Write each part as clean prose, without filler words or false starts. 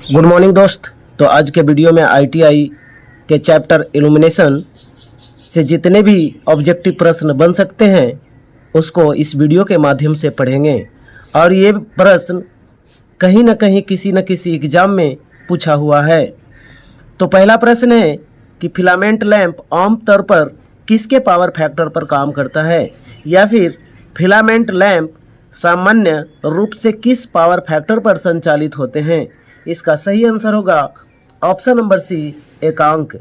Good morning दोस्त। तो आज के वीडियो में आईटीआई के चैप्टर इल्यूमिनेशन से जितने भी ऑब्जेक्टिव प्रश्न बन सकते हैं उसको इस वीडियो के माध्यम से पढ़ेंगे। और ये प्रश्न कहीं ना कहीं किसी न किसी एग्ज़ाम में पूछा हुआ है। तो पहला प्रश्न है कि फिलामेंट लैंप आमतौर पर किसके पावर फैक्टर पर काम करता है, या फिर फिलामेंट लैंप सामान्य रूप से किस पावर फैक्टर पर संचालित होते हैं। इसका सही आंसर होगा ऑप्शन नंबर सी, एकांक।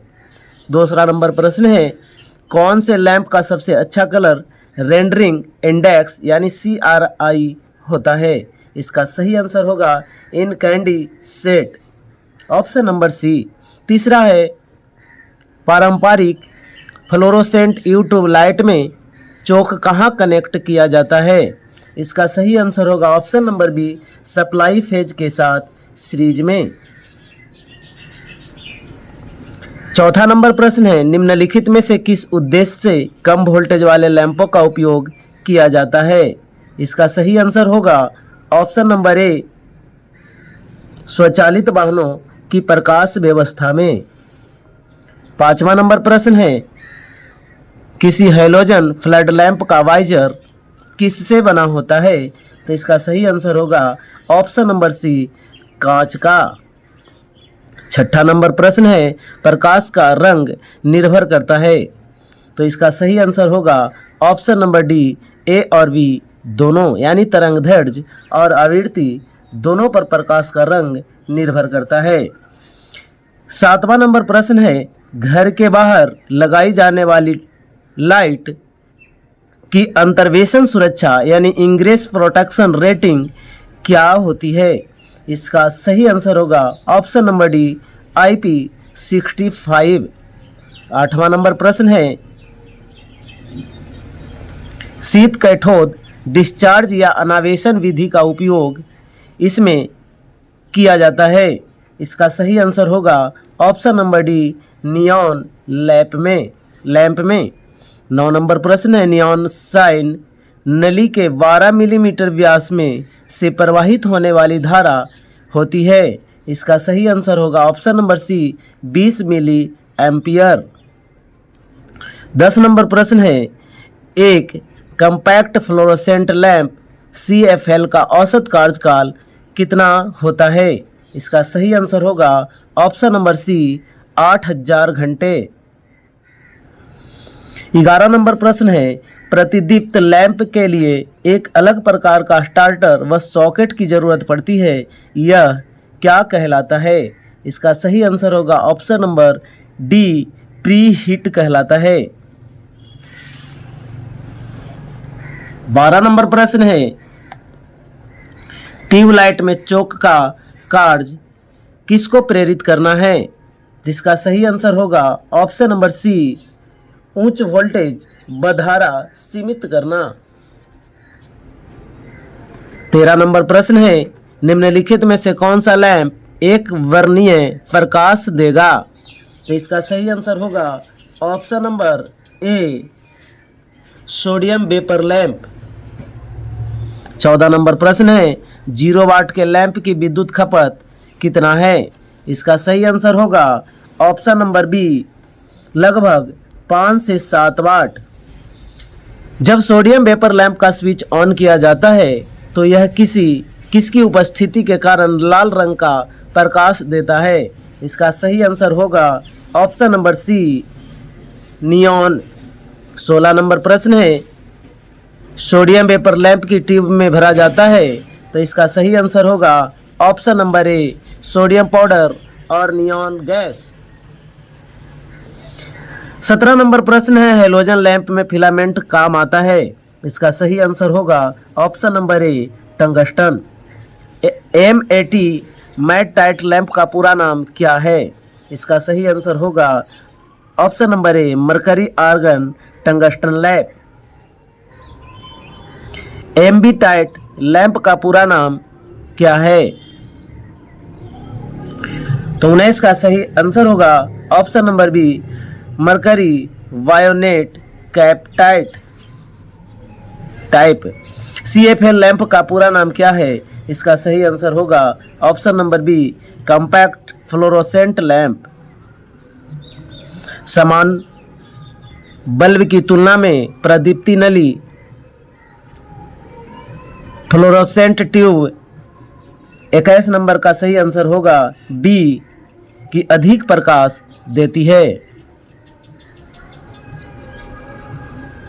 दूसरा नंबर प्रश्न है, कौन से लैंप का सबसे अच्छा कलर रेंडरिंग इंडेक्स यानी CRI होता है। इसका सही आंसर होगा इनकैंडिसेट, ऑप्शन नंबर सी। तीसरा है, पारंपरिक फ्लोरोसेंट ट्यूब लाइट में चोक कहाँ कनेक्ट किया जाता है। इसका सही आंसर होगा option number B, supply phase के साथ सीरीज में। चौथा नंबर प्रश्न है, निम्नलिखित में से किस उद्देश्य से कम वोल्टेज वाले लैंपों का उपयोग किया जाता है। इसका सही आंसर होगा ऑप्शन नंबर ए, स्वचालित वाहनों की प्रकाश व्यवस्था में। पांचवा नंबर प्रश्न है, किसी हैलोजन फ्लड लैंप का वाइजर किससे बना होता है। तो इसका सही आंसर होगा ऑप्शन नंबर सी, कांच का। छठा नंबर प्रश्न है, प्रकाश का रंग निर्भर करता है। तो इसका सही आंसर होगा ऑप्शन नंबर डी, ए और बी दोनों, यानी तरंगदैर्ध्य और आवृत्ति दोनों पर प्रकाश का रंग निर्भर करता है। सातवां नंबर प्रश्न है, घर के बाहर लगाई जाने वाली लाइट की अंतर्वेशन सुरक्षा यानी इंग्रेस प्रोटेक्शन रेटिंग क्या होती है। इसका सही आंसर होगा ऑप्शन नंबर डी, IP65। आठवां नंबर प्रश्न है, शीत कैथोड डिस्चार्ज या अनावेशन विधि का उपयोग इसमें किया जाता है। इसका सही आंसर होगा option number D, neon lamp में। 9 नंबर प्रश्न है, नियॉन साइन नली के 12 मिलीमीटर व्यास में से प्रवाहित होने वाली धारा होती है। इसका सही आंसर होगा option number C, 20 milliampere. 10 number प्रश्न है, एक कम्पैक्ट फ्लोरोसेंट लैंप CFL का औसत कार्यकाल कितना होता है। इसका सही आंसर होगा ऑप्शन नंबर सी, 8000 घंटे। 11 नंबर प्रश्न है, प्रतिदीप्त लैंप के लिए एक अलग प्रकार का स्टार्टर व सॉकेट की जरूरत पड़ती है, यह क्या कहलाता है। इसका सही आंसर होगा option number D, pre heat कहलाता है। 12 नंबर प्रश्न है, ट्यूबलाइट में चोक का कार्य किसको प्रेरित करना है। जिसका सही आंसर होगा ऑप्शन नंबर सी, उच्च वोल्टेज व धारा सीमित करना। 13 नंबर प्रश्न है, निम्नलिखित में से कौन सा लैंप एक वर्णीय प्रकाश देगा। तो इसका सही आंसर होगा option number A, sodium vapour lamp. 14 number प्रश्न है, 0 वाट के लैंप की विद्युत खपत कितना है। इसका सही आंसर होगा ऑप्शन नंबर बी, लगभग 5 से 7 वाट। जब सोडियम वेपर लैंप का स्विच ऑन किया जाता है तो यह किसकी उपस्थिति के कारण लाल रंग का प्रकाश देता है। इसका सही आंसर होगा option number C, neon. 16 number प्रश्न है, सोडियम वेपर लैंप की ट्यूब में भरा जाता है। तो इसका सही आंसर होगा option number A, sodium powder और नियॉन गैस। 17 नंबर प्रश्न है, हैलोजन लैंप में फिलामेंट काम आता है। इसका सही आंसर होगा option number A, tungsten. M80 MAT tight lamp का पूरा नाम क्या है। इसका सही आंसर होगा option number A, mercury argon tungsten lamp. MB tight lamp का पूरा नाम क्या है। तो 19 का सही आंसर होगा option number B, mercury bayonet cap type. CFL lamp का पूरा नाम क्या है। इसका सही आंसर होगा option number B, compact fluorescent lamp. समान बल्ब की तुलना में प्रदीप्ति नली फ्लोरोसेंट ट्यूब 21 नंबर का सही आंसर होगा बी, कि अधिक प्रकाश देती है।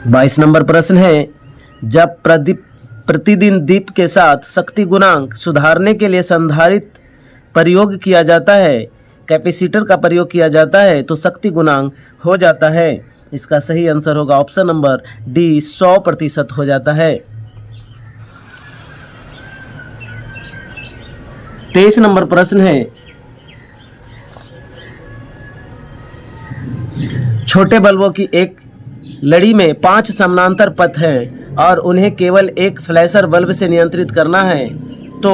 22 नंबर प्रश्न है, जब प्रतिदिन दीप के साथ शक्ति गुणांक सुधारने के लिए संधारित्र प्रयोग किया जाता है, कैपेसिटर का प्रयोग किया जाता है, तो शक्ति गुणांक हो जाता है। इसका सही आंसर होगा ऑप्शन नंबर डी, 100% हो जाता है। 23 नंबर प्रश्न है, छोटे बल्बों की एक लड़ी में 5 समानांतर पथ हैं और उन्हें केवल एक फ्लैशर बल्ब से नियंत्रित करना है, तो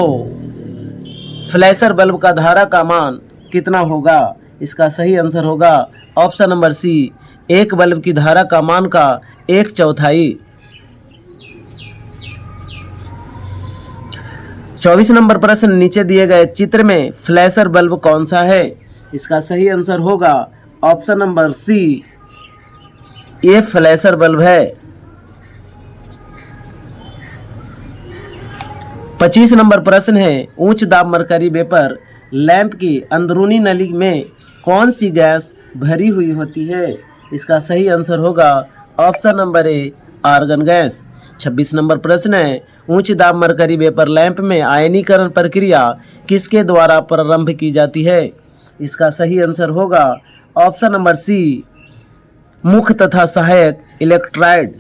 फ्लैशर बल्ब का धारा का मान कितना होगा? इसका सही आंसर होगा ऑप्शन नंबर सी, एक बल्ब की धारा का मान का 1/4। 24 नंबर प्रश्न, नीचे दिए गए चित्र में फ्लैशर बल्ब कौन सा है? इसका सही आंसर होगा ऑप्शन नंबर सी, ये फ्लैशर बल्ब है। 25 नंबर प्रश्न है, उच्च दाब मरकरी वेपर लैंप की अंदरूनी नली में कौन सी गैस भरी हुई होती है? इसका सही आंसर होगा option number A, argon gas. 26 number प्रश्न है, उच्च दाब मरकरी वेपर लैंप में आयनीकरण प्रक्रिया किसके द्वारा प्रारंभ की जाती है? इसका सही आंसर होगा ऑप्शन नंबर सी, मुख्य तथा सहायक इलेक्ट्राइड।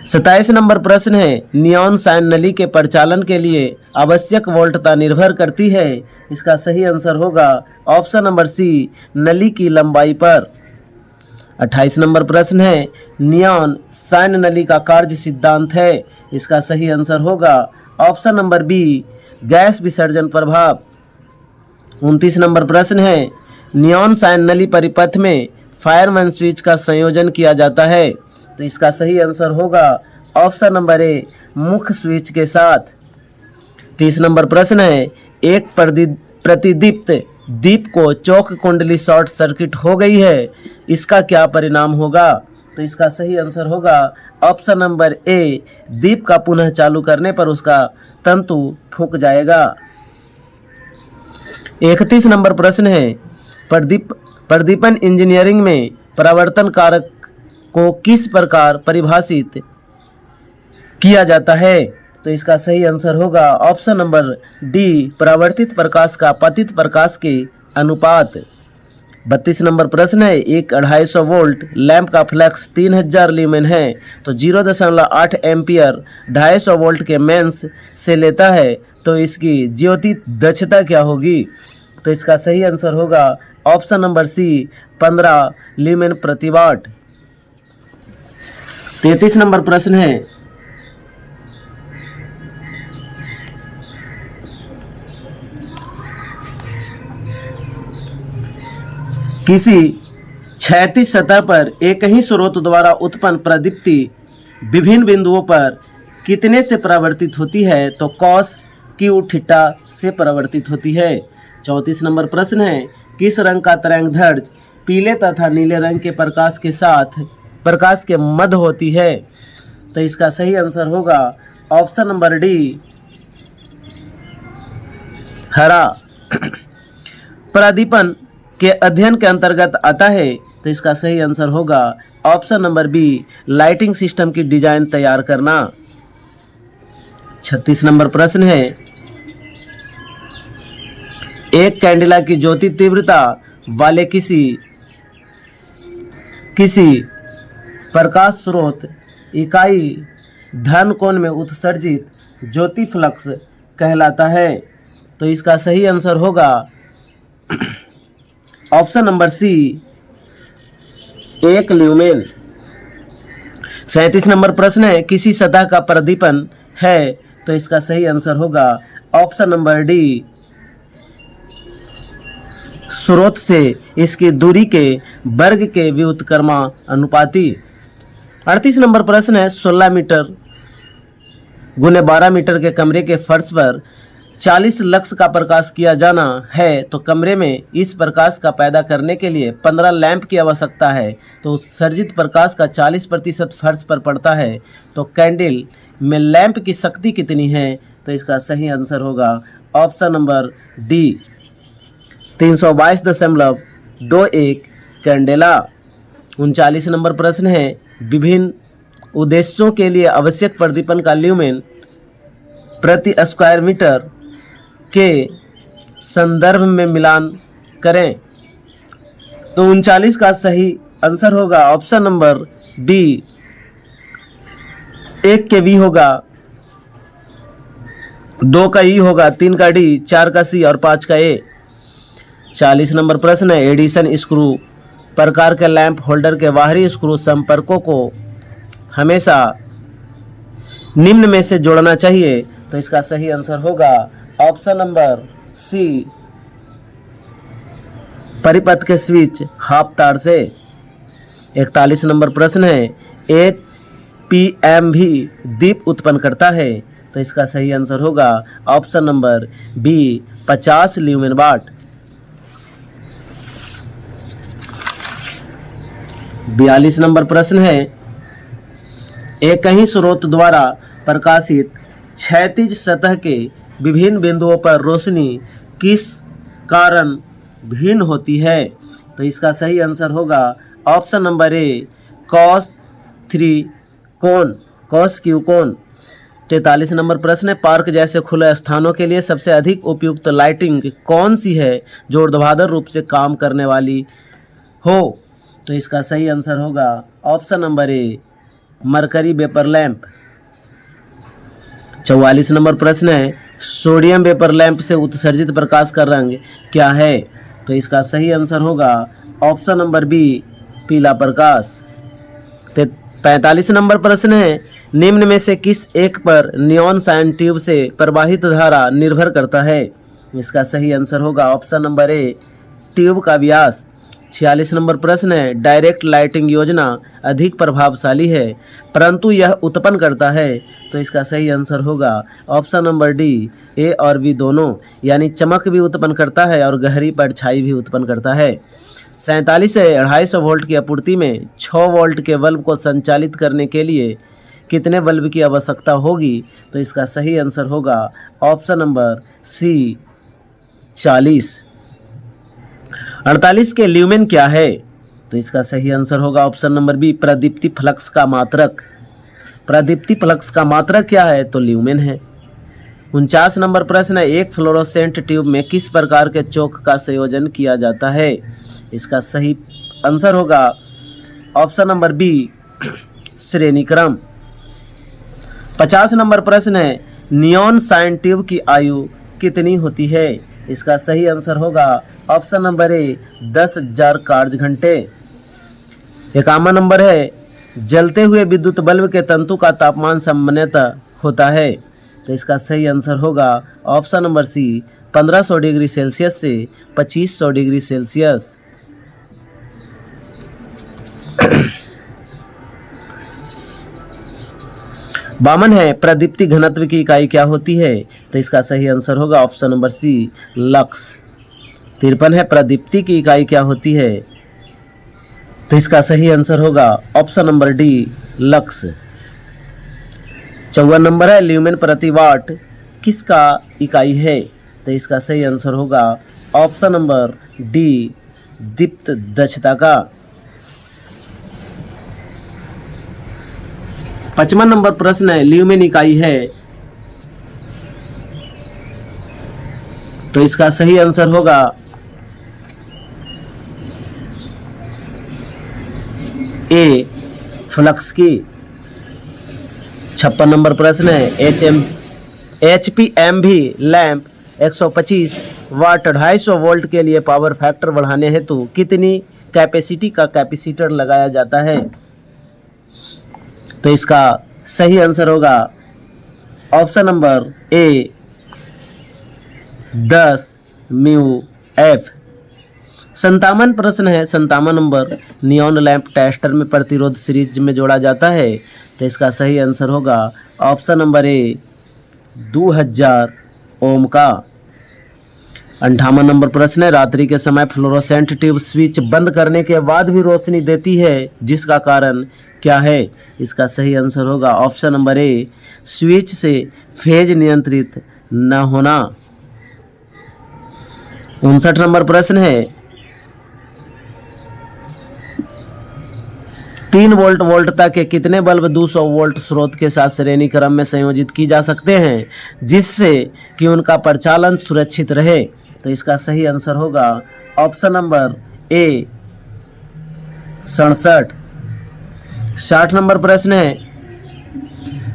27 नंबर प्रश्न है, नियॉन साइन नली के परिचालन के लिए आवश्यक वोल्टता निर्भर करती है। इसका सही आंसर होगा ऑप्शन नंबर सी, नली की लंबाई पर। 28 नंबर प्रश्न है, नियॉन साइन नली का कार्य सिद्धांत है। इसका सही आंसर होगा ऑप्शन नंबर बी, गैस विसर्जन प्रभाव। 29 नंबर प्रश्न है, नियॉन साइन नली परिपथ में फायरमैन स्विच का संयोजन किया जाता है, तो इसका सही आंसर होगा ऑप्शन नंबर ए, मुख्य स्विच के साथ। 30 नंबर प्रश्न है, एक प्रतिदीप्त दीप को चौक कुंडली शॉर्ट सर्किट हो गई है, इसका क्या परिणाम होगा? तो इसका सही आंसर होगा ऑप्शन नंबर ए, दीप का पुनः चालू करने पर उसका तंतु फूंक जाएगा। 31 नंबर प्रश्न है, प्रदीपन इंजीनियरिंग में परावर्तन कारक को किस प्रकार परिभाषित किया जाता है? तो इसका सही आंसर होगा ऑप्शन नंबर डी, परावर्तित प्रकाश का पतित प्रकाश के अनुपात। 32 नंबर प्रश्न है, एक 250 वोल्ट लैंप का फ्लक्स 3000 ल्यूमेन है, तो 0.8 एम्पियर 250 वोल्ट के मेंस से लेता है, तो इसकी ज्योति दक्षता क्या होगी? तो इसका सही आंसर होगा ऑप्शन नंबर सी, 15 ल्यूमेन प्रति वाट। 33 नंबर प्रश्न है, किसी क्षैतिज सतह पर एक ही स्रोत द्वारा उत्पन्न प्रदीप्ति विभिन्न बिंदुओं पर कितने से परावर्तित होती है? तो कॉस क्यू थीटा से परावर्तित होती है। 34 नंबर प्रश्न है, किस रंग का तरंगदैर्घ्य पीले तथा नीले रंग के प्रकाश के साथ प्रकाश के मध्य होती है? तो इसका सही आंसर होगा ऑप्शन नंबर डी, हरा। प्रदीपन के अध्ययन के अंतर्गत आता है, तो इसका सही आंसर होगा option number B, lighting system की डिजाइन तैयार करना। 36 नंबर प्रश्न है, एक कैंडिला की ज्योति तीव्रता वाले किसी प्रकाश स्रोत इकाई धन कोण में उत्सर्जित ज्योति फ्लक्स कहलाता है, तो इसका सही आंसर होगा option number C, 1 lumen. 37 number प्रश्न है, किसी सतह का प्रदीपन है, तो इसका सही आंसर होगा ऑप्शन नंबर डी, स्रोत से इसकी दूरी के वर्ग के व्युत्क्रमानुपाती। 38 नंबर प्रश्न है, 16 मीटर गुने 12 मीटर के कमरे के फर्श पर 40 लक्स का प्रकाश किया जाना है तो कमरे में इस प्रकाश का पैदा करने के लिए 15 लैंप की आवश्यकता है। तो उत्सर्जित प्रकाश का 40% फर्श पर पड़ता है तो कैंडल में लैंप की शक्ति कितनी है? तो इसका सही आंसर होगा option number D 322.21 candela. 39 number प्रश्न है, विभिन्न उद्देश्यों के लिए आवश्यक प्रदीपन का ल्यूमेन प्रति स्क्वायर मीटर के संदर्भ में मिलान करें। तो 39 का सही आंसर होगा ऑप्शन नंबर बी 1 के वी होगा, 2 का ई होगा, 3 का डी, 4 का सी और 5 का ए। 40 नंबर प्रश्न है, एडिशन स्क्रू प्रकार के लैंप होल्डर के बाहरी स्क्रू संपर्कों को हमेशा निम्न में से जोड़ना चाहिए। तो इसका सही आंसर होगा ऑप्शन नंबर सी परिपथ के स्विच हाफ तार से। 41 नंबर प्रश्न है, एचपीएम भी दीप उत्पन्न करता है। तो इसका सही आंसर होगा ऑप्शन नंबर बी 50 ल्यूमेन वाट। 42 नंबर प्रश्न है, एक ही स्रोत द्वारा प्रकाशित क्षैतिज सतह के विभिन्न बिंदुओं पर रोशनी किस कारण भिन्न होती है? तो इसका सही आंसर होगा ऑप्शन नंबर ए कॉस 3 कोण, कॉस क्यू कोण। 43 नंबर प्रश्न है, पार्क जैसे खुले स्थानों के लिए सबसे अधिक उपयुक्त लाइटिंग कौन सी है जो ऊर्ध्वाधर रूप से काम करने वाली हो? तो इसका सही आंसर होगा option number A mercury vapour lamp. 44 number प्रश्न है, सोडियम वेपर लैंप से उत्सर्जित प्रकाश का रंग क्या है? तो इसका सही आंसर होगा ऑप्शन नंबर बी पीला प्रकाश। 45 नंबर प्रश्न है, निम्न में से किस एक पर नियॉन साइन ट्यूब से प्रवाहित धारा निर्भर करता है? इसका सही आंसर होगा ऑप्शन नंबर ए ट्यूब का व्यास। 46 नंबर प्रश्न है, डायरेक्ट लाइटिंग योजना अधिक प्रभावशाली है परंतु यह उत्पन्न करता है। तो इसका सही आंसर होगा ऑप्शन नंबर डी ए और बी दोनों, यानी चमक भी उत्पन्न करता है और गहरी परछाई भी उत्पन्न करता है। 47 है, 250 वोल्ट की आपूर्ति में 6 वोल्ट के बल्ब को संचालित करने के लिए कितने बल्ब की आवश्यकता होगी? तो इसका सही आंसर होगा ऑप्शन नंबर सी 40। 48 के ल्यूमेन क्या है? तो इसका सही आंसर होगा ऑप्शन नंबर बी प्रदीप्ति फ्लक्स का मात्रक। प्रदीप्ति फ्लक्स का मात्रक क्या है? तो ल्यूमेन है। 49 नंबर प्रश्न है, एक फ्लोरोसेंट ट्यूब में किस प्रकार के चोक का संयोजन किया जाता है? इसका सही आंसर होगा ऑप्शन नंबर बी श्रेणी क्रम। 50 नंबर प्रश्न है, नियॉन साइन ट्यूब की आयु कितनी होती है? इसका सही आंसर होगा ऑप्शन नंबर ए 10,000 कार्य घंटे। 51 नंबर है, जलते हुए विद्युत बल्ब के तंतु का तापमान सामान्यतः होता है। तो इसका सही आंसर होगा option number C 1500 degree Celsius से 2500 डिग्री सेल्सियस। बामन है, प्रदीप्ति घनत्व की इकाई क्या होती है? तो इसका सही आंसर होगा ऑप्शन नंबर सी लक्स। 53 है, प्रदीप्ति की इकाई क्या होती है? तो इसका सही आंसर होगा option number D lux. 54 number है, ल्यूमेन प्रति वाट किसका इकाई है? तो इसका सही आंसर होगा ऑप्शन नंबर डी दीप्त दक्षता का। 55 नंबर प्रश्न है, ल्यूमेन इकाई है। तो इसका सही आंसर होगा ए फ्लक्स की। 56 नंबर प्रश्न है, एचपीएम भी लैंप 125 वाट 250 वोल्ट के लिए पावर फैक्टर बढ़ाने हेतु कितनी कैपेसिटी का कैपेसिटर लगाया जाता है? तो इसका सही आंसर होगा ऑप्शन नंबर ए 10 म्यू एफ। 57 प्रश्न है, 57 नंबर, नियॉन लैंप टेस्टर में प्रतिरोध सीरीज में जोड़ा जाता है। तो इसका सही आंसर होगा ऑप्शन नंबर ए 2000 ओम का। 58 नंबर प्रश्न है, रात्रि के समय फ्लोरोसेंट ट्यूब स्विच बंद करने के बाद भी रोशनी देती है, जिसका कारण क्या है? इसका सही आंसर होगा ऑप्शन नंबर ए, स्विच से फेज नियंत्रित न होना। 59 नंबर प्रश्न है, 3 वोल्ट वोल्टता के कितने बल्ब 200 वोल्ट स्रोत के साथ श्रेणी क्रम में संयोजित की जा सकते हैं, जिससे कि उनका परिचालन सुरक्षित रहे? तो इसका सही आंसर होगा ऑप्शन नंबर ए, 67। 60 नंबर प्रश्न है,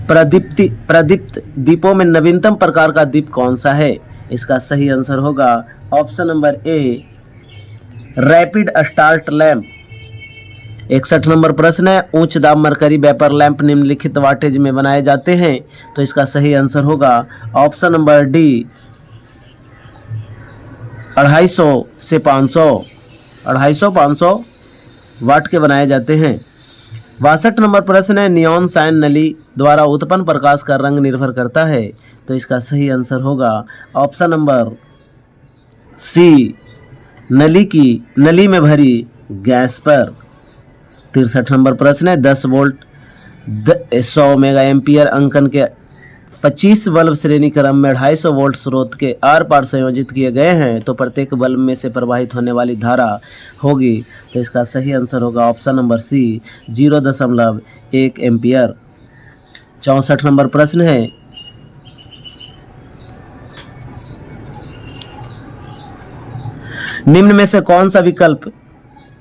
प्रदीप्त दीपों में नवीनतम प्रकार का दीप कौन सा है? इसका सही आंसर होगा ऑप्शन नंबर ए, रैपिड स्टार्ट लैंप। 61 नंबर प्रश्न है, उच्च दाब मरकरी वेपर लैंप निम्नलिखित वाटेज में बनाए जाते हैं, तो इसका सही आंसर होगा ऑप्शन नंबर डी, 250 से 500 वाट के बनाए जाते हैं। 62 नंबर प्रश्न है, नियॉन साइन नली द्वारा उत्पन्न प्रकाश का रंग निर्भर करता है, तो इसका सही आंसर होगा ऑप्शन नंबर सी, नली में भरी गैस पर। 63 नंबर प्रश्न है, 10 वोल्ट 100 मेगा एम्पियर अंकन के 25 बल्ब श्रेणी क्रम में 250 वोल्ट स्रोत के आर पार संयोजित किए गए हैं, तो प्रत्येक बल्ब में से प्रवाहित होने वाली धारा होगी, तो इसका सही आंसर होगा option number C, 0.1 ampere. 64 number प्रश्न है, निम्न में से कौन सा विकल्प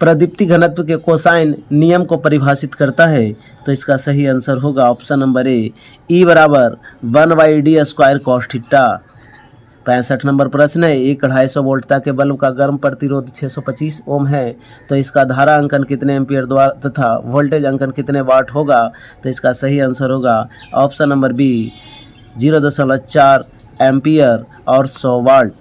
प्रदीप्ति घनत्व के कोसाइन नियम को परिभाषित करता है? तो इसका सही आंसर होगा ऑप्शन नंबर ए, E बराबर 1/d² cos थीटा। 65 नंबर प्रश्न है, एक 250 वोल्टता के बल्ब का गर्म प्रतिरोध 625 ओम है, तो इसका धारा अंकन कितने एम्पियर द्वारा तथा वोल्टेज अंकन कितने वाट होगा? तो इसका सही आंसर होगा ऑप्शन नंबर बी, 0.4 एम्पियर और 100 वाट।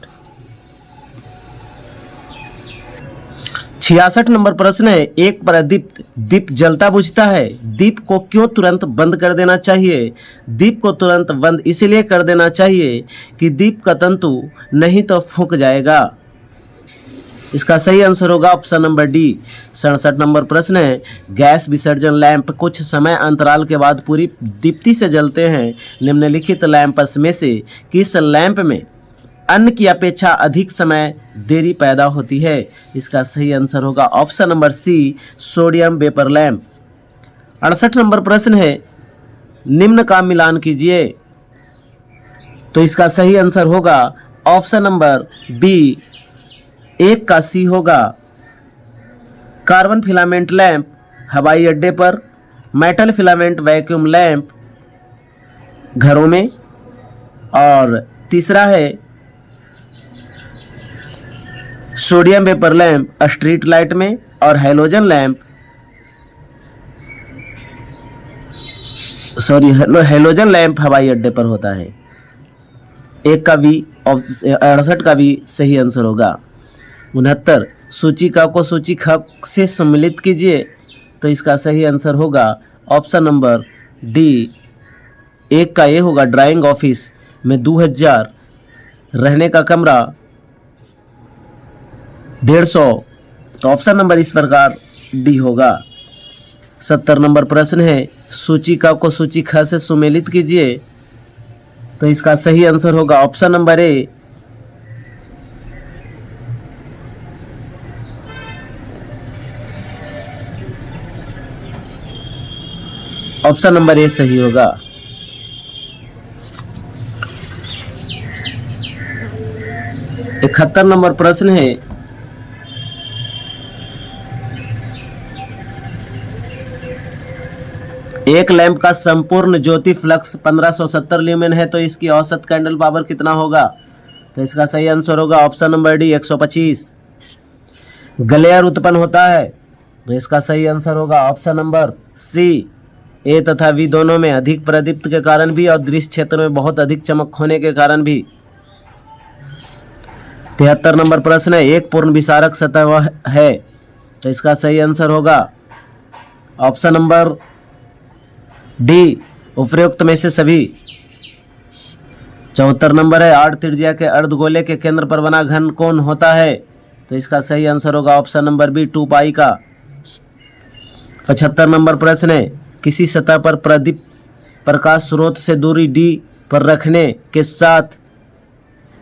66 नंबर प्रश्न है, एक प्रदीप्त दीप जलता बुझता है, दीप को क्यों तुरंत बंद कर देना चाहिए? दीप को तुरंत बंद इसलिए कर देना चाहिए कि दीप का तंतु नहीं तो फूंक जाएगा। इसका सही आंसर होगा ऑप्शन नंबर डी। 67 नंबर प्रश्न है, गैस विसर्जन लैंप कुछ समय अंतराल के बाद पूरी दीप्ति से जलते हैं, निम्नलिखित लैंप्स में से किस लैंप में अन्य की अपेक्षा अधिक समय देरी पैदा होती है? इसका सही आंसर होगा option number C, sodium vapour lamp. 68 number प्रश्न है, निम्न का मिलान कीजिए, तो इसका सही आंसर होगा ऑप्शन नंबर बी, 1 का सी होगा। कार्बन फिलामेंट लैंप हवाई अड्डे पर, मेटल फिलामेंट वैक्यूम लैंप घरों में, और तीसरा है sodium vapour lamp street light में, और हैलोजन लैंप हवाई अड्डे पर होता है। 1 का बी, 68 का भी सही आंसर होगा। 69, सूचिका को सूचिका से सम्मिलित कीजिए, तो इसका सही आंसर होगा ऑप्शन नंबर डी, 1 का ये होगा, ड्राइंग ऑफिस में 2000, रहने का कमरा 150, तो ऑप्शन नंबर इस प्रकार डी होगा। 70 नंबर प्रश्न है, सूचिका को सूचिका से सुमेलित कीजिए, तो इसका सही आंसर होगा ऑप्शन नंबर ए, ऑप्शन नंबर ए सही होगा। 71 नंबर प्रश्न है, एक लैंप का संपूर्ण ज्योति फ्लक्स 1570 ल्यूमेन है, तो इसकी औसत कैंडल पावर कितना होगा? तो इसका सही आंसर होगा ऑप्शन नंबर डी, 125। ग्लेयर उत्पन्न होता है, तो इसका सही आंसर होगा ऑप्शन नंबर सी, ए तथा बी दोनों में, अधिक प्रदीप्त के कारण भी और दृश्य क्षेत्र में बहुत अधिक चमक होने के कारण भी। 73 नंबर प्रश्न है, एक पूर्ण विसारक सतह वह है, तो इसका सही आंसर होगा ऑप्शन नंबर डी, उपरोक्त में से सभी। 74 नंबर है, 8 त्रिज्या के अर्धगोले के केंद्र पर बना घन कौन होता है? तो इसका सही आंसर होगा ऑप्शन नंबर बी 2 पाई का। 75 नंबर प्रश्न है, किसी सतह पर प्रदीप प्रकाश स्रोत से दूरी d पर रखने के साथ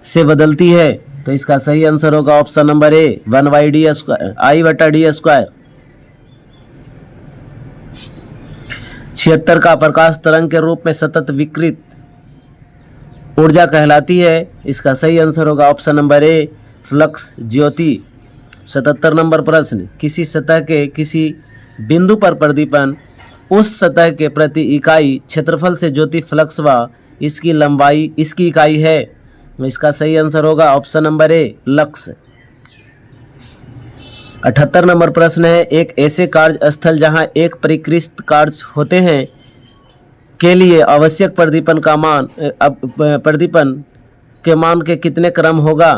से बदलती है? तो इसका सही आंसर होगा ऑप्शन नंबर ए 1/d² I/d²। 76 का प्रकाश तरंग के रूप में सतत विकृत ऊर्जा कहलाती है? इसका सही आंसर होगा ऑप्शन नंबर ए फ्लक्स ज्योति। 77 नंबर प्रश्न, किसी सतह के किसी बिंदु पर प्रदीपन उस सतह के प्रति इकाई क्षेत्रफल से ज्योति फ्लक्स व इसकी लंबाई इसकी इकाई है? इसका सही आंसर होगा ऑप्शन नंबर ए लक्स। 78 नंबर प्रश्न है, एक ऐसे कार्य स्थल जहां एक परिष्कृत कार्य होते हैं के लिए आवश्यक प्रदीपन के मान के कितने क्रम होगा?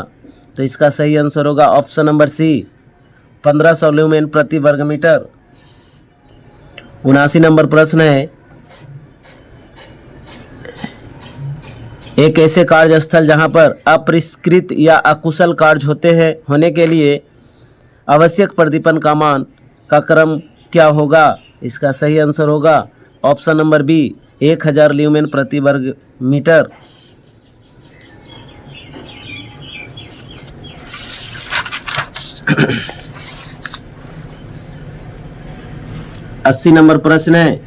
तो इसका सही आंसर होगा ऑप्शन नंबर सी 1500 ल्यूमेन प्रति वर्ग मीटर। 79 नंबर प्रश्न है, एक ऐसे कार्यस्थल जहां पर अपरिष्कृत या अकुशल कार्य होते हैं होने के लिए आवश्यक प्रदीपन का मान का क्रम क्या होगा? इसका सही आंसर होगा ऑप्शन नंबर बी 1000 ल्यूमेन प्रति वर्ग मीटर। 80 नंबर प्रश्न है,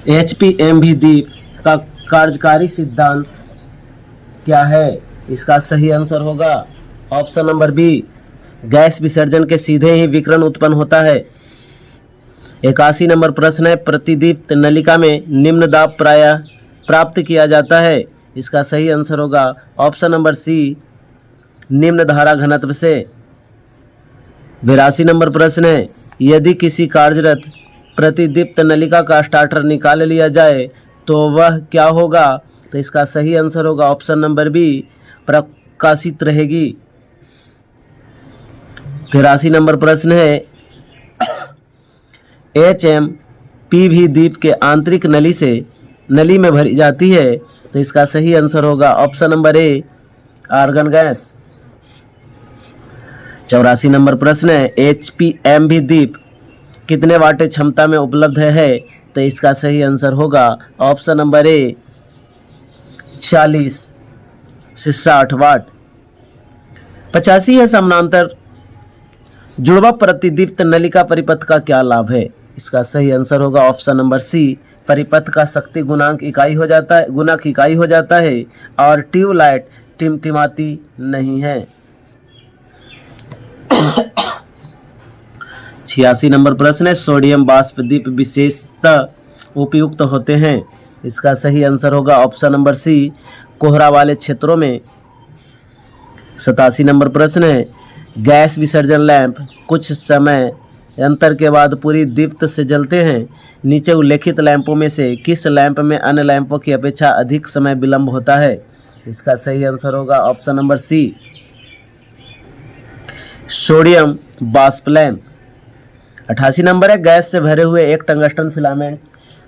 HPMV द्वीप का कार्यकारी सिद्धांत क्या है? इसका सही आंसर होगा ऑप्शन नंबर बी गैस विसर्जन के सीधे ही विकिरण उत्पन्न होता है। 81 नंबर प्रश्न है, प्रतिदीप्त नलिका में निम्न दाब प्रायः प्राप्त किया जाता है? इसका सही आंसर होगा ऑप्शन नंबर सी निम्न धारा घनत्व से। 82 नंबर प्रश्न है, यदि किसी कार्यरत प्रतिदीप्त नलिका का स्टार्टर निकाल लिया जाए तो वह क्या होगा? तो इसका सही आंसर होगा ऑप्शन नंबर बी प्रकाशित रहेगी। 83 नंबर प्रश्न है, HMPV द्वीप के आंतरिक नली में भरी जाती है? तो इसका सही आंसर होगा option number A argon gas. 84 number प्रश्न है, HPMV द्वीप कितने वाट क्षमता में उपलब्ध है? तो इसका सही आंसर होगा ऑप्शन नंबर ए 40 से 60 वाट। 85 है, समानांतर जुड़वा प्रतिदीप्त नलिका परिपथ का क्या लाभ है? इसका सही आंसर होगा ऑप्शन नंबर सी परिपथ का शक्ति गुणांक इकाई हो जाता है और ट्यूबलाइट टिमटिमाती नहीं है। 86 नंबर प्रश्न है, सोडियम बाष्प दीप विशेषतः उपयुक्त होते हैं? इसका सही आंसर होगा ऑप्शन नंबर सी कोहरा वाले क्षेत्रों में। 87 नंबर प्रश्न है, गैस विसर्जन लैंप कुछ समय अंतर के बाद पूरी दीप्त से जलते हैं। नीचे उल्लेखित लैंपों में से किस लैंप में अन्य लैंपों की अपेक्षा अधिक समय विलंब होता है? इसका सही आंसर होगा ऑप्शन नंबर सी सोडियम बाष्प लैंप। 88 नंबर है, गैस से भरे हुए एक टंगस्टन फिलामेंट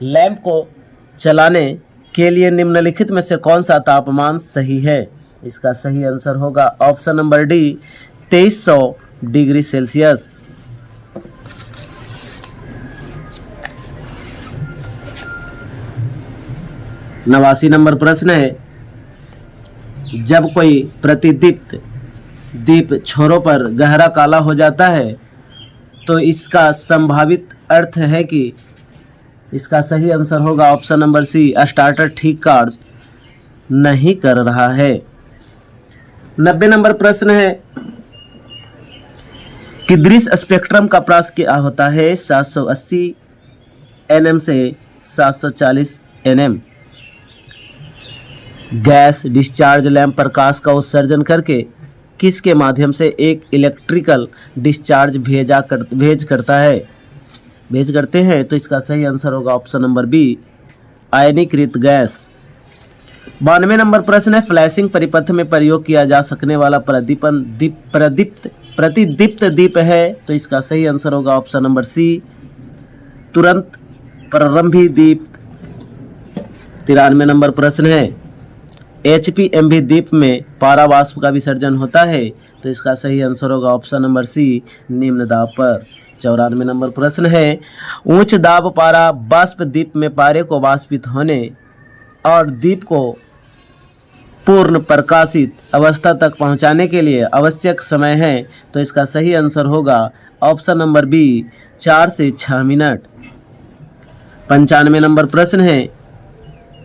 लैंप को चलाने के लिए निम्नलिखित में से कौन सा तापमान सही है? इसका सही आंसर होगा option number D 2300 degree Celsius. 89 number प्रश्न है, जब कोई प्रतिदीप्त दीप छोरों पर गहरा काला हो जाता है तो इसका संभावित अर्थ है कि? इसका सही आंसर होगा ऑप्शन नंबर सी स्टार्टर ठीक कार्य नहीं कर रहा है। 90 नंबर प्रश्न है कि दृश्य स्पेक्ट्रम का प्रास क्या होता है? 780 nm से 740 nm। गैस डिस्चार्ज लैंप प्रकाश का उत्सर्जन करके किसके माध्यम से एक इलेक्ट्रिकल डिस्चार्ज भेज करते हैं? तो इसका सही आंसर होगा ऑप्शन नंबर बी आयनीकृत गैस। 92 नंबर प्रश्न है, फ्लैशिंग परिपथ में प्रयोग किया जा सकने वाला प्रतिदीप्त दीप है? तो इसका सही आंसर होगा ऑप्शन नंबर सी तुरंत प्रारंभी दीप। 93 नंबर प्रश्न है, HPMV द्वीप में पारा वाष्प का विसर्जन होता है? तो इसका सही आंसर होगा ऑप्शन नंबर सी, निम्न दाब पर। 94 नंबर प्रश्न है, उच्च दाब पारा वाष्प द्वीप में पारे को वाष्पित होने और द्वीप को पूर्ण प्रकाशित अवस्था तक पहुंचाने के लिए आवश्यक समय है? तो इसका सही आंसर होगा ऑप्शन नंबर बी, 4 से 6 मिनट। 95 नंबर प्रश्न है,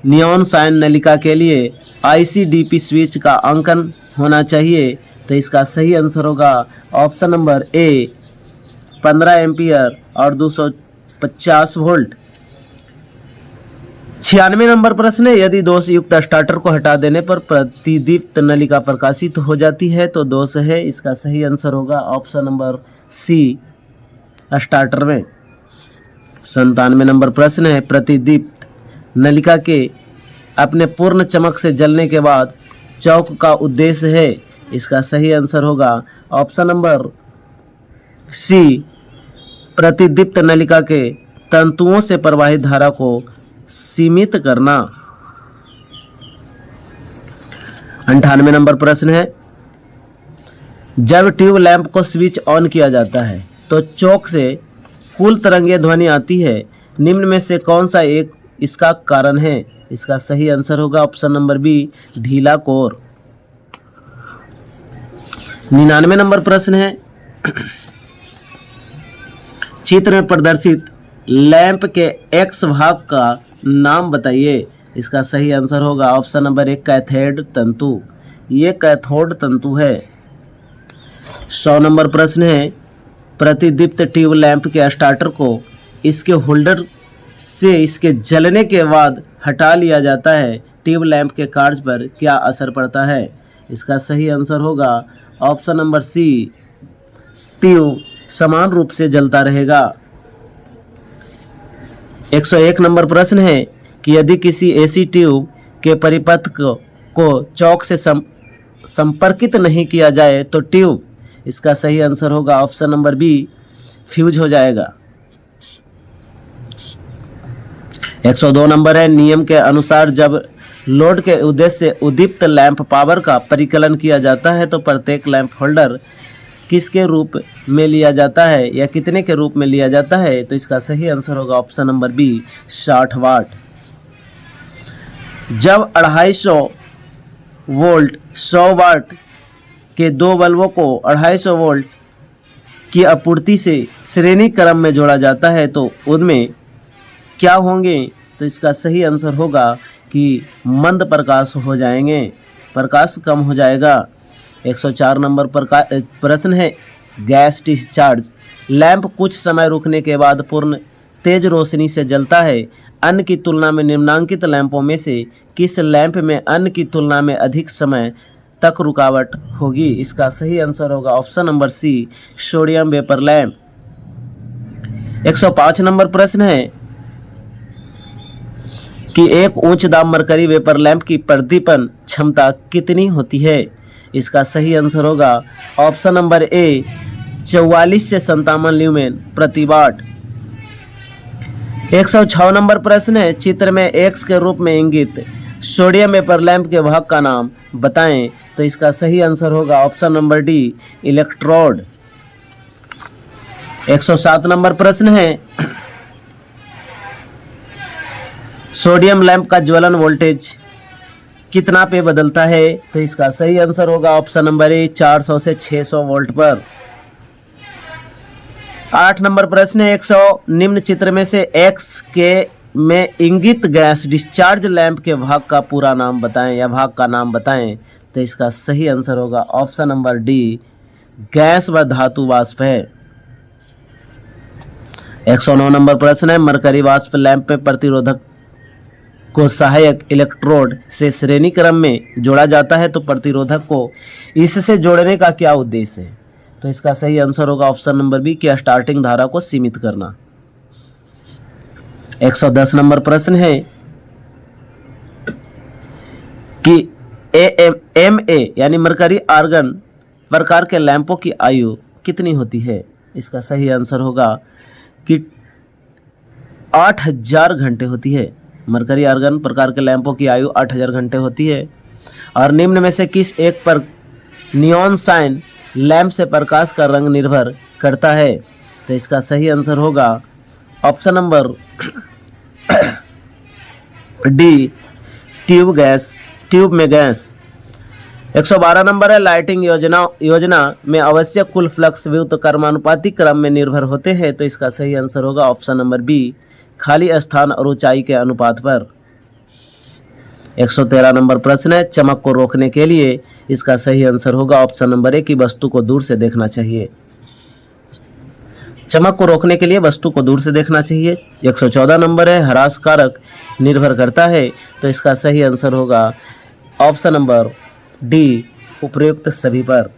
नियॉन साइन नलिका के लिए ICDP स्विच का अंकन होना चाहिए? तो इसका सही आंसर होगा ऑप्शन नंबर ए, 15 एम्पियर और 250 वोल्ट। 96 नंबर प्रश्न है, यदि दोष युक्त स्टार्टर को हटा देने पर प्रतिदीप्त नलिका प्रकाशित हो जाती है? तो दोष है, इसका सही आंसर होगा ऑप्शन नंबर सी, स्टार्टर में। 97 नंबर प्रश्न है, प्रतिदीप्त नलिका के अपने पूर्ण चमक से जलने के बाद चौक का उद्देश्य है? इसका सही आंसर होगा ऑप्शन नंबर सी, प्रतिदीप्त नलिका के तंतुओं से प्रवाहित धारा को सीमित करना। 98 नंबर प्रश्न है, जब ट्यूब लैंप को स्विच ऑन किया जाता है तो चौक से कुल तरंगीय ध्वनि आती है, निम्न में से कौन सा एक इसका कारण है? इसका सही आंसर होगा ऑप्शन नंबर बी, ढीला कोर। 99 नंबर प्रश्न है, चित्र में प्रदर्शित लैंप के एक्स भाग का नाम बताइए? इसका सही आंसर होगा ऑप्शन नंबर 1, कैथोड तंतु। ये कैथोड तंतु है। 100 नंबर प्रश्न है, प्रतिदीप्त ट्यूब लैंप के स्टार्टर को इसके होल्डर से इसके जलने के बाद हटा लिया जाता है, ट्यूब लैंप के कार्य पर क्या असर पड़ता है? इसका सही आंसर होगा ऑप्शन नंबर सी, ट्यूब समान रूप से जलता रहेगा। 101 नंबर प्रश्न है कि यदि किसी ऐसी ट्यूब के परिपथ को चौक से संपर्कित नहीं किया जाए तो ट्यूब, इसका सही आंसर होगा ऑप्शन नंबर बी, फ्यूज हो जाएगा। 102 नंबर है, नियम के अनुसार जब लोड के उद्देश्य से उद्दीप्त लैंप पावर का परिकलन किया जाता है तो प्रत्येक लैंप होल्डर किसके रूप में लिया जाता है या कितने के रूप में लिया जाता है? तो इसका सही आंसर होगा ऑप्शन नंबर बी, 60 वाट। जब 250 वोल्ट 100 वाट के दो बल्बों को 250 वोल्ट की आपूर्ति से श्रेणी क्रम में जोड़ा जाता है तो उनमें क्या होंगे? तो इसका सही आंसर होगा कि मंद प्रकाश हो जाएंगे, प्रकाश कम हो जाएगा। 104 नंबर प्रश्न है, गैस डिस्चार्ज लैंप कुछ समय रुकने के बाद पूर्ण तेज रोशनी से जलता है, अन्य की तुलना में निम्नांकित लैंपों में से किस लैंप में अन्य की तुलना में अधिक समय तक रुकावट होगी? इसका सही आंसर होगा option number C, sodium vapour lamp. 105 number प्रश्न है कि एक उच्च दाब मरकरी वेपर लैंप की प्रदीपन क्षमता कितनी होती है? इसका सही आंसर होगा ऑप्शन नंबर ए, 44 से 57 ल्यूमेन प्रति वाट। 106 नंबर प्रश्न है, चित्र में एक्स के रूप में इंगित सोडियम वेपर लैंप के भाग का नाम बताएं? तो इसका सही आंसर होगा option number D, electrode. 107 number प्रश्न है, सोडियम लैंप का ज्वलन वोल्टेज कितना पे बदलता है? तो इसका सही आंसर होगा ऑप्शन नंबर ए, 400 से 600 वोल्ट पर। 8 नंबर प्रश्न है, 100 निम्न चित्र में से एक्स के में इंगित गैस डिस्चार्ज लैंप के भाग का पूरा नाम बताएं या भाग का नाम बताएं? तो इसका सही आंसर होगा ऑप्शन नंबर डी, गैस व धातु वाष्प है। 109 नंबर प्रश्न है, मरकरी वाष्प लैंप में प्रतिरोधक को सहायक इलेक्ट्रोड से श्रेणी क्रम में जोड़ा जाता है तो प्रतिरोधक को इससे जोड़ने का क्या उद्देश्य है? तो इसका सही आंसर होगा ऑप्शन नंबर बी, की स्टार्टिंग धारा को सीमित करना। 110 नंबर प्रश्न है कि AMA यानी मरकरी आर्गन प्रकार के लैंपों की आयु कितनी होती है? इसका सही आंसर होगा कि 8000 घंटे होती है। मरकरी आर्गन प्रकार के लैंपों की आयु 8000 घंटे होती है। और निम्न में से किस एक पर नियॉन साइन लैंप से प्रकाश का रंग निर्भर करता है? तो इसका सही आंसर होगा ऑप्शन नंबर डी, ट्यूब में गैस। 112 नंबर है, लाइटिंग योजना में आवश्यक कुल फ्लक्स व्युत्क्रमानुपाती कर्मानुपाती क्रम में निर्भर होते हैं। तो इसका सही आंसर होगा ऑप्शन नंबर बी, खाली स्थान और ऊंचाई के अनुपात पर। 113 नंबर प्रश्न है, चमक को रोकने के लिए इसका सही आंसर होगा ऑप्शन नंबर ए, कि वस्तु को दूर से देखना चाहिए। चमक को रोकने के लिए वस्तु को दूर से देखना चाहिए। 114 नंबर है, ह्रास कारक निर्भर करता है। तो इसका सही आंसर होगा ऑप्शन नंबर डी, उपयुक्त सभी पर।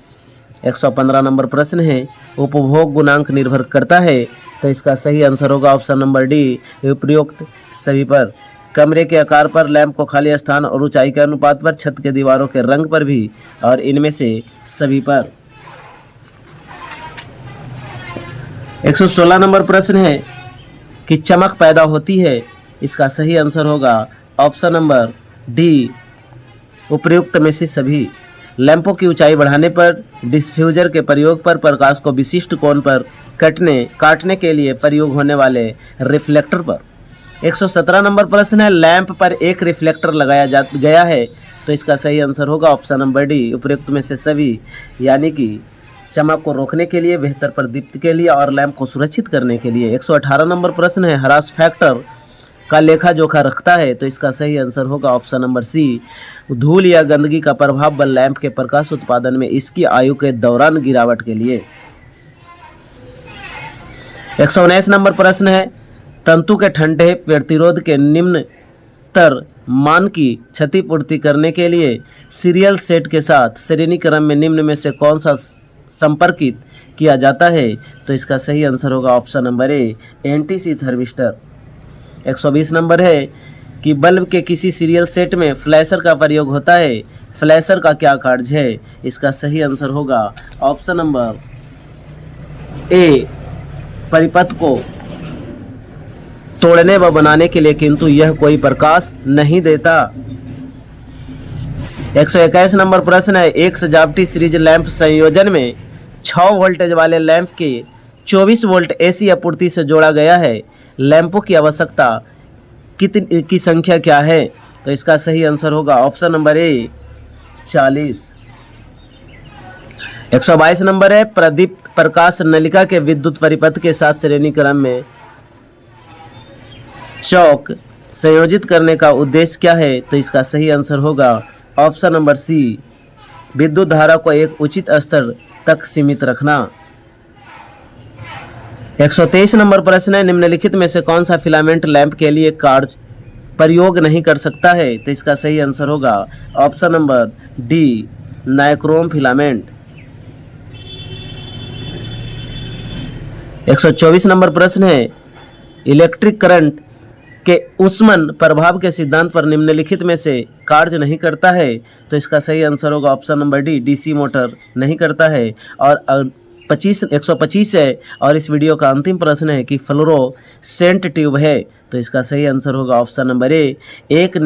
115 नंबर प्रश्न है, उपभोग गुणांक निर्भर करता है। तो इसका सही आंसर होगा ऑप्शन नंबर डी, उपयुक्त सभी पर। कमरे के आकार पर, लैंप को खाली स्थान और ऊंचाई के अनुपात पर, छत के दीवारों के रंग पर भी, और इनमें से सभी पर। 116 नंबर प्रश्न है कि चमक पैदा होती है। इसका सही आंसर होगा ऑप्शन नंबर डी, उपयुक्त में से सभी। लैंपों की ऊंचाई बढ़ाने पर, डिफ्यूजर के प्रयोग पर, प्रकाश को विशिष्ट कोण पर काटने के लिए प्रयोग होने वाले रिफ्लेक्टर पर। 117 नंबर प्रश्न है, लैंप पर एक रिफ्लेक्टर लगाया गया है। तो इसका सही आंसर होगा ऑप्शन नंबर डी, उपयुक्त में से सभी। यानी कि चमक को रोकने के लिए, बेहतर प्रदीप्ति के लिए और लैंप को सुरक्षित करने के लिए। 118 नंबर प्रश्न है, ह्रास फैक्टर का लेखा जोखा रखता है। तो इसका सही आंसर होगा ऑप्शन नंबर सी, धूल या गंदगी का प्रभाव बल लैंप के प्रकाश उत्पादन में इसकी आयु के दौरान गिरावट के लिए। 119 नंबर प्रश्न है, तंतु के ठंडे प्रतिरोध के निम्नतर मान की क्षतिपूर्ति करने के लिए सीरियल सेट के साथ श्रेणी क्रम में निम्न में से कौन सा संपर्कित किया जाता है? तो इसका सही आंसर होगा ऑप्शन नंबर ए, एंटी थर्मिस्टर। 120 नंबर है कि बल्ब के किसी सीरियल सेट में फ्लैशर का प्रयोग होता है। फ्लैशर का क्या कार्य है? इसका सही आंसर होगा ऑप्शन नंबर ए, परिपथ को तोड़ने व बनाने के लिए, किंतु यह कोई प्रकाश नहीं देता। 121 नंबर प्रश्न है, एक सजावटी सीरीज लैंप संयोजन में 6 वोल्टेज वाले लैंप के 24 वोल्ट एसी आपूर्ति से जोड़ा गया है। लैंपों की आवश्यकता कितनी की संख्या क्या है? तो इसका सही आंसर होगा ऑप्शन नंबर ए, 40। 122 नंबर है, प्रदीप्त प्रकाश नलिका के विद्युत परिपथ के साथ श्रेणी क्रम में चौक संयोजित करने का उद्देश्य क्या है? तो इसका सही आंसर होगा ऑप्शन नंबर सी, विद्युत धारा को एक उचित स्तर तक सीमित रखना। 123 नंबर प्रश्न है, निम्नलिखित में से कौन सा फिलामेंट लैंप के लिए कार्य प्रयोग नहीं कर सकता है? तो इसका सही आंसर होगा option number D, nichrome filament. 124 number प्रश्न है, इलेक्ट्रिक करंट के उष्मन प्रभाव के सिद्धांत पर निम्नलिखित में से कार्य नहीं करता है। तो इसका सही आंसर होगा option number D, DC motor नहीं करता है। और 125 है और इस वीडियो का अंतिम प्रश्न है कि फ्लोरोसेंट ट्यूब है। तो इसका सही आंसर होगा ऑप्शन नंबर ए, एक